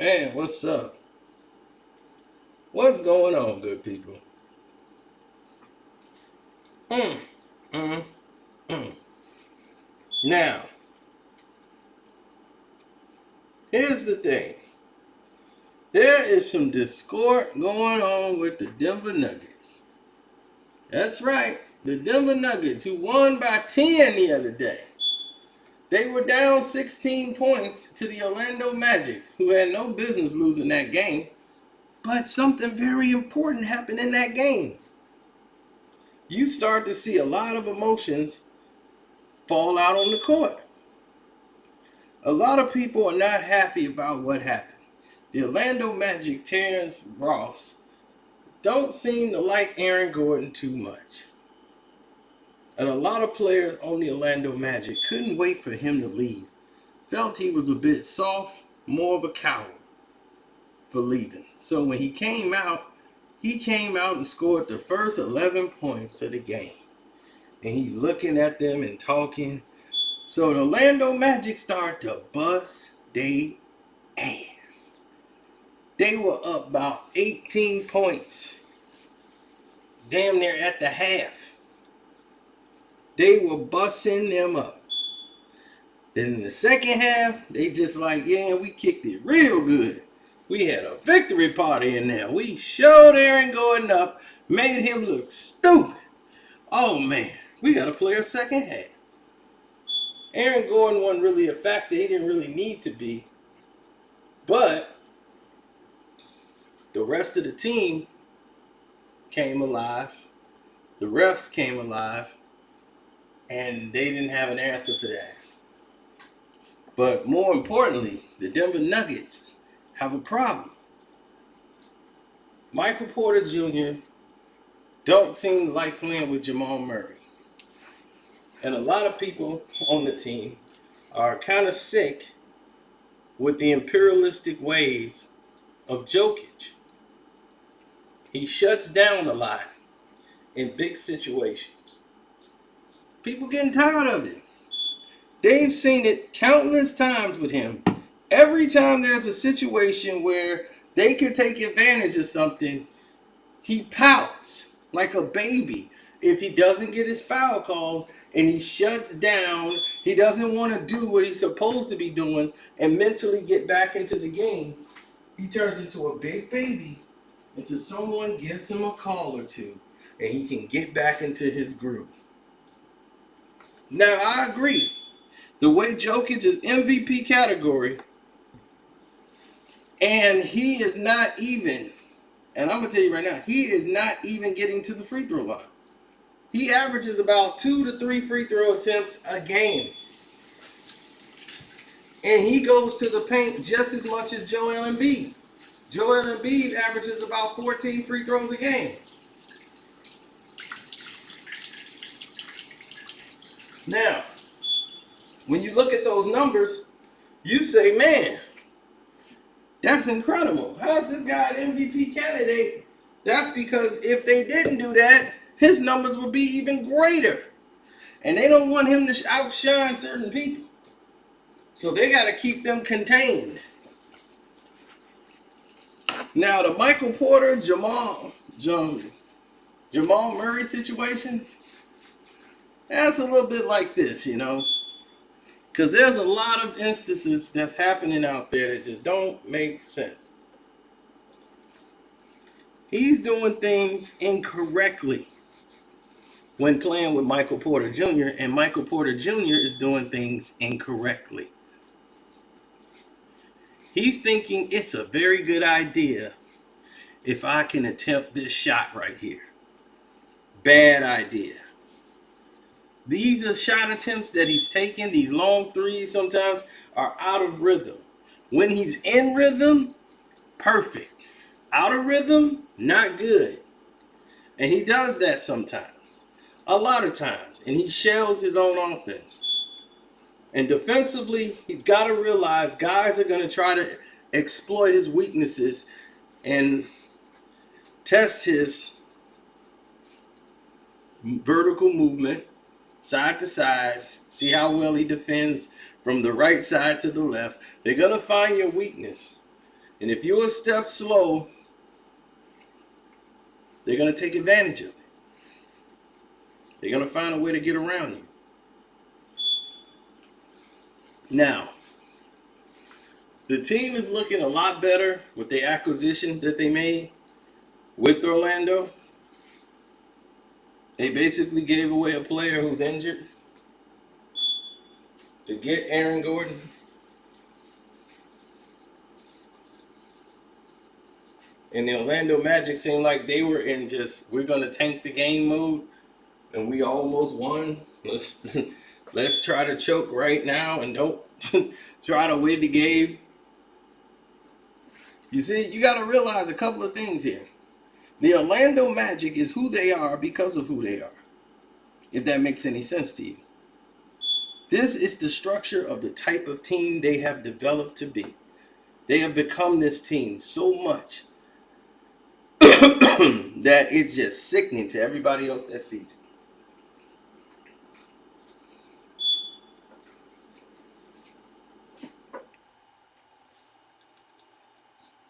Man, what's up? What's going on, good people? Mm, mm, mm. Now, here's the thing. There is some discord going on with the Denver Nuggets. That's right, the Denver Nuggets, who won by 10 the other day. They were down 16 points to the Orlando Magic, who had no business losing that game. But something very important happened in that game. You start to see a lot of emotions fall out on the court. A lot of people are not happy about what happened. The Orlando Magic, Terrence Ross, don't seem to like Aaron Gordon too much. And a lot of players on the Orlando Magic couldn't wait for him to leave. Felt he was a bit soft, more of a coward for leaving. So when he came out and scored the first 11 points of the game. And he's looking at them and talking. So the Orlando Magic start to bust they ass. They were up about 18 points. Damn near at the half. They were busting them up. Then in the second half, they just like, yeah, we kicked it real good. We had a victory party in there. We showed Aaron Gordon up, made him look stupid. Oh man, we got to play a second half. Aaron Gordon wasn't really a factor. He didn't really need to be. But the rest of the team came alive. The refs came alive. And they didn't have an answer for that. But more importantly, the Denver Nuggets have a problem. Michael Porter Jr. don't seem to like playing with Jamal Murray. And a lot of people on the team are kind of sick with the imperialistic ways of Jokic. He shuts down a lot in big situations. People getting tired of it. They've seen it countless times with him. Every time there's a situation where they could take advantage of something, he pouts like a baby if he doesn't get his foul calls and he shuts down. He doesn't want to do what he's supposed to be doing and mentally get back into the game. He turns into a big baby until someone gives him a call or two and he can get back into his groove. Now, I agree. The way Jokic is MVP category, and he is not even, and I'm going to tell you right now, he is not even getting to the free throw line. He averages about 2 to 3 free throw attempts a game. And he goes to the paint just as much as Joel Embiid. Joel Embiid averages about 14 free throws a game. Now, when you look at those numbers, you say, man, that's incredible. How's this guy an MVP candidate? That's because if they didn't do that, his numbers would be even greater. And they don't want him to outshine certain people. So they got to keep them contained. Now, the Michael Porter, Jamal Murray situation, that's a little bit like this, you know. Because there's a lot of instances that's happening out there that just don't make sense. He's doing things incorrectly when playing with Michael Porter Jr., and Michael Porter Jr. is doing things incorrectly. He's thinking it's a very good idea if I can attempt this shot right here. Bad idea. These are shot attempts that he's taking, these long threes sometimes, are out of rhythm. When he's in rhythm, perfect. Out of rhythm, not good. And he does that sometimes. A lot of times. And he shells his own offense. And defensively, he's got to realize guys are going to try to exploit his weaknesses and test his vertical movement, side to side, see how well he defends from the right side to the left. They're going to find your weakness. And if you're a step slow, they're going to take advantage of it. They're going to find a way to get around you. Now, the team is looking a lot better with the acquisitions that they made with Orlando. They basically gave away a player who's injured to get Aaron Gordon. And the Orlando Magic seemed like they were in just, we're going to tank the game mode. And we almost won. Let's try to choke right now and don't try to win the game. You see, you got to realize a couple of things here. The Orlando Magic is who they are because of who they are. If that makes any sense to you. This is the structure of the type of team they have developed to be. They have become this team so much that it's just sickening to everybody else that sees it.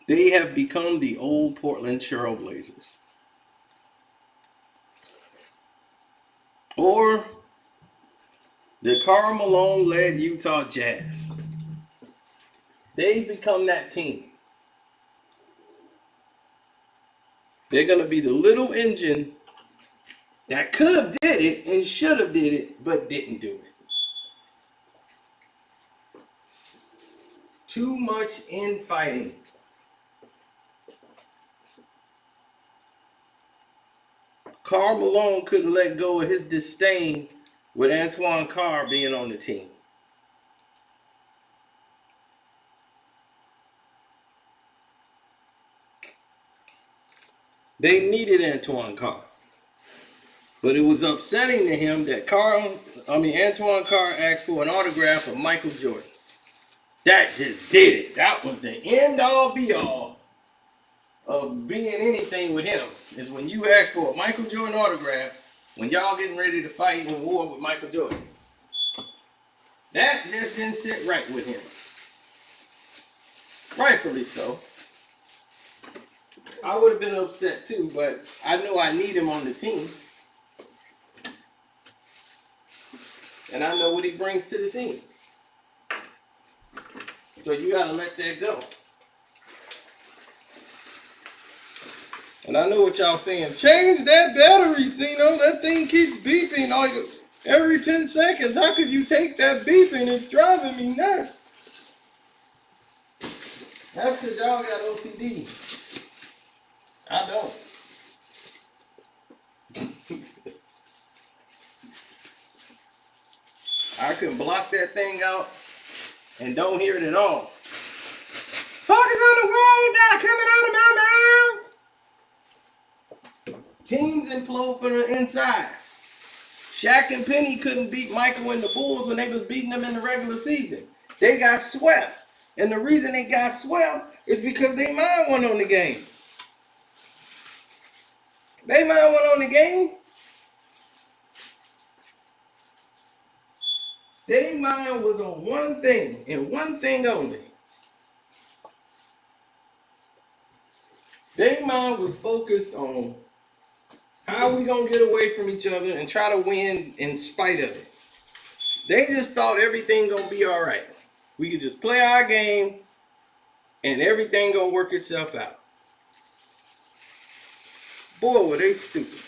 They have become the old Portland Trail Blazers. Or the Karl Malone-led Utah Jazz. They've become that team. They're going to be the little engine that could have did it and should have did it, but didn't do it. Too much infighting. Karl Malone couldn't let go of his disdain with Antoine Carr being on the team. They needed Antoine Carr. But it was upsetting to him that Antoine Carr asked for an autograph of Michael Jordan. That just did it. That was the end all be all of being anything with him. Is when you ask for a Michael Jordan autograph when y'all getting ready to fight in war with Michael Jordan. That just didn't sit right with him. Rightfully so. I would have been upset too, but I know I need him on the team. And I know what he brings to the team. So you got to let that go. And I know what y'all saying. Change that battery, Cino. That thing keeps beeping every 10 seconds. How could you take that beeping? It's driving me nuts. That's because y'all got OCD. I don't. I can block that thing out and don't hear it at all. Focus on the words that are coming out of my mouth. Teams implode from the inside. Shaq and Penny couldn't beat Michael and the Bulls when they was beating them in the regular season. They got swept. And the reason they got swept is because they mind went on the game. They mind went on the game. Their mind was on one thing and one thing only. Their mind was focused on how we gonna get away from each other and try to win in spite of it. They just thought everything gonna be all right. We could just play our game and everything gonna work itself out. Boy, were they stupid.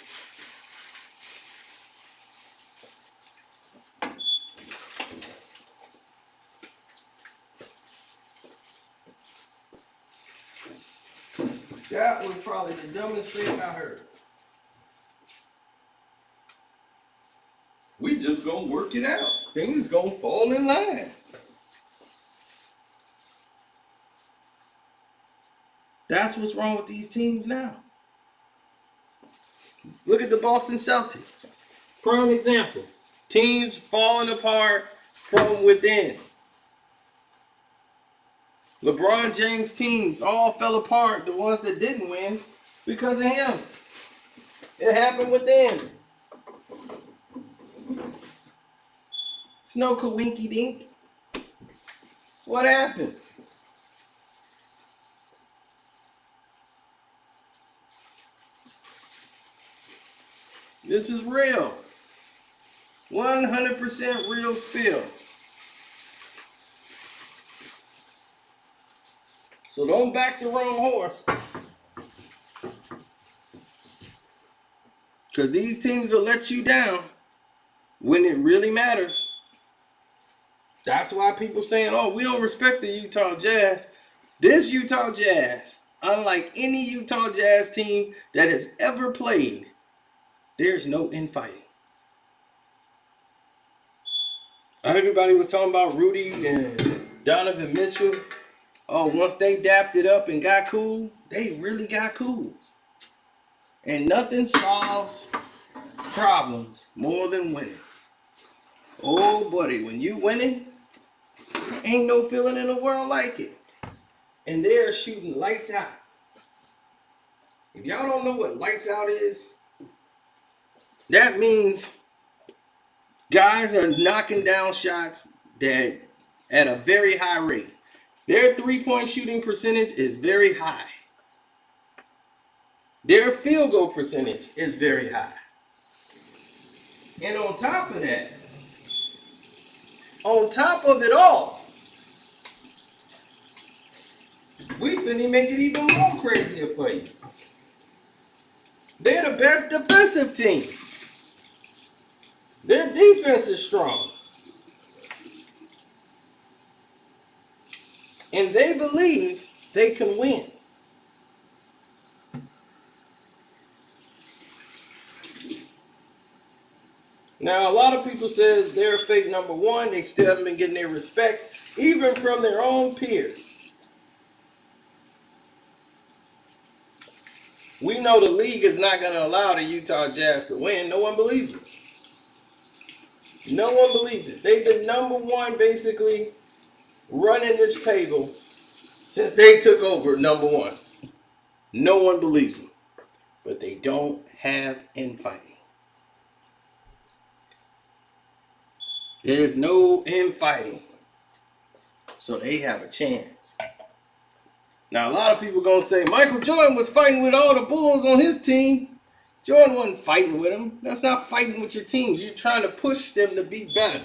That was probably the dumbest thing I heard. We just gonna work it out. Things gonna fall in line. That's what's wrong with these teams now. Look at the Boston Celtics. Prime example. Teams falling apart from within. LeBron James teams all fell apart, the ones that didn't win, because of him. It happened within. It's no coinky dink. It's what happened. This is real. 100% real spill. So don't back the wrong horse. Because these teams will let you down when it really matters. That's why people saying, oh, we don't respect the Utah Jazz. This Utah Jazz, unlike any Utah Jazz team that has ever played, there's no infighting. Everybody was talking about Rudy and Donovan Mitchell. Oh, once they dapped it up and got cool, they really got cool. And nothing solves problems more than winning. Oh, buddy, when you winning, ain't no feeling in the world like it. And they're shooting lights out. If y'all don't know what lights out is, that means guys are knocking down shots that at a very high rate. Their three-point shooting percentage is very high. Their field goal percentage is very high. And on top of that, on top of it all, we finna make it even more crazier for you. They're the best defensive team. Their defense is strong. And they believe they can win. Now, a lot of people say they're fake number one. They still haven't been getting their respect, even from their own peers. We know the league is not going to allow the Utah Jazz to win. No one believes it. No one believes it. They the number one basically running this table since they took over number one. No one believes them. But they don't have infighting. There's no infighting. So they have a chance. Now, a lot of people going to say, Michael Jordan was fighting with all the Bulls on his team. Jordan wasn't fighting with them. That's not fighting with your teams. You're trying to push them to be better.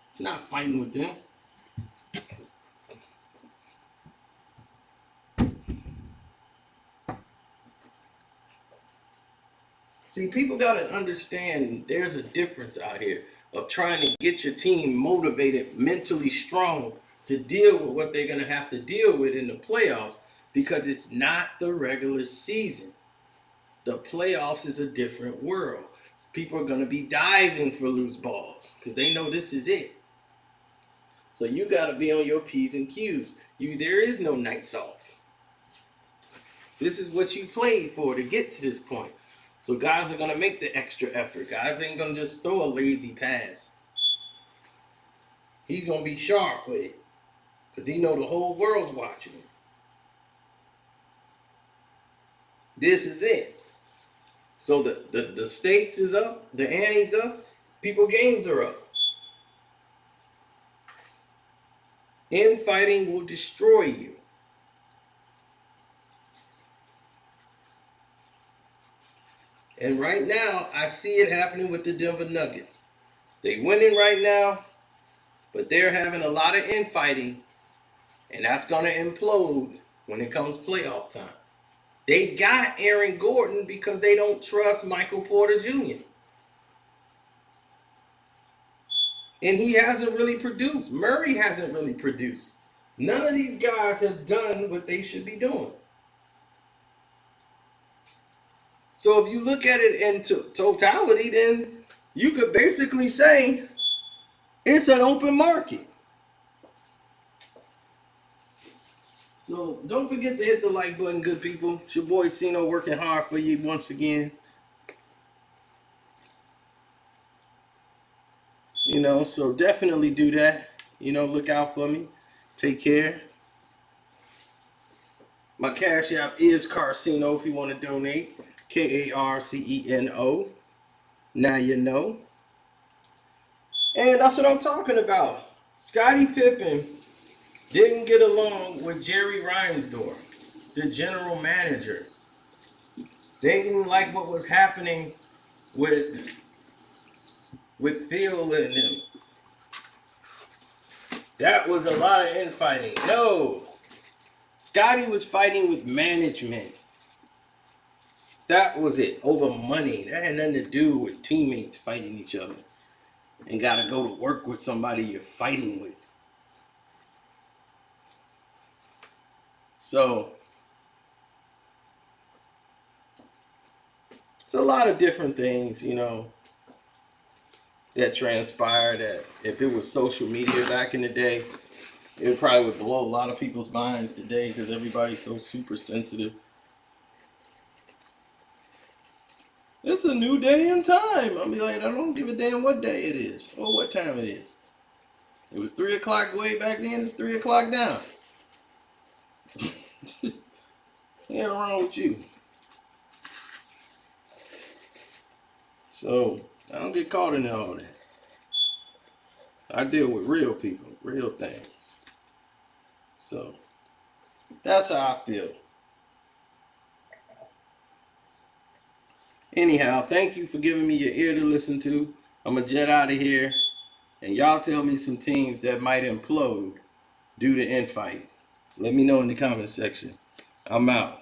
It's not fighting with them. See, people got to understand there's a difference out here of trying to get your team motivated, mentally strong to deal with what they're going to have to deal with in the playoffs, because it's not the regular season. The playoffs is a different world. People are going to be diving for loose balls because they know this is it. So you got to be on your P's and Q's. There is no nights off. This is what you played for to get to this point. So guys are going to make the extra effort. Guys ain't going to just throw a lazy pass. He's going to be sharp with it because he know the whole world's watching him. This is it. So the stakes is up, the ante's up, people games are up. Infighting will destroy you. And right now, I see it happening with the Denver Nuggets. They winning right now, but they're having a lot of infighting, and that's going to implode when it comes playoff time. They got Aaron Gordon because they don't trust Michael Porter Jr. And he hasn't really produced. Murray hasn't really produced. None of these guys have done what they should be doing. So if you look at it in totality, then you could basically say it's an open market. So don't forget to hit the like button, good people. It's your boy Cino working hard for you once again. So definitely do that. Look out for me. Take care. My Cash App is Carcino if you want to donate. Karceno. Now you know. And that's what I'm talking about. Scottie Pippen didn't get along with Jerry Reinsdorf, the general manager. They didn't like what was happening with Phil and them. That was a lot of infighting. No. Scotty was fighting with management. That was it. Over money. That had nothing to do with teammates fighting each other. And gotta go to work with somebody you're fighting with. So it's a lot of different things, you know, that transpire that if it was social media back in the day, it probably would blow a lot of people's minds today because everybody's so super sensitive. It's a new day and time. I'll be like, I don't give a damn what day it is or what time it is. It was 3 o'clock way back then, it's 3 o'clock now. What's wrong with you? So, I don't get caught in all that. I deal with real people, real things. So, that's how I feel. Anyhow, thank you for giving me your ear to listen to. I'm going to jet out of here. And y'all tell me some teams that might implode due to infight. Let me know in the comment section. I'm out.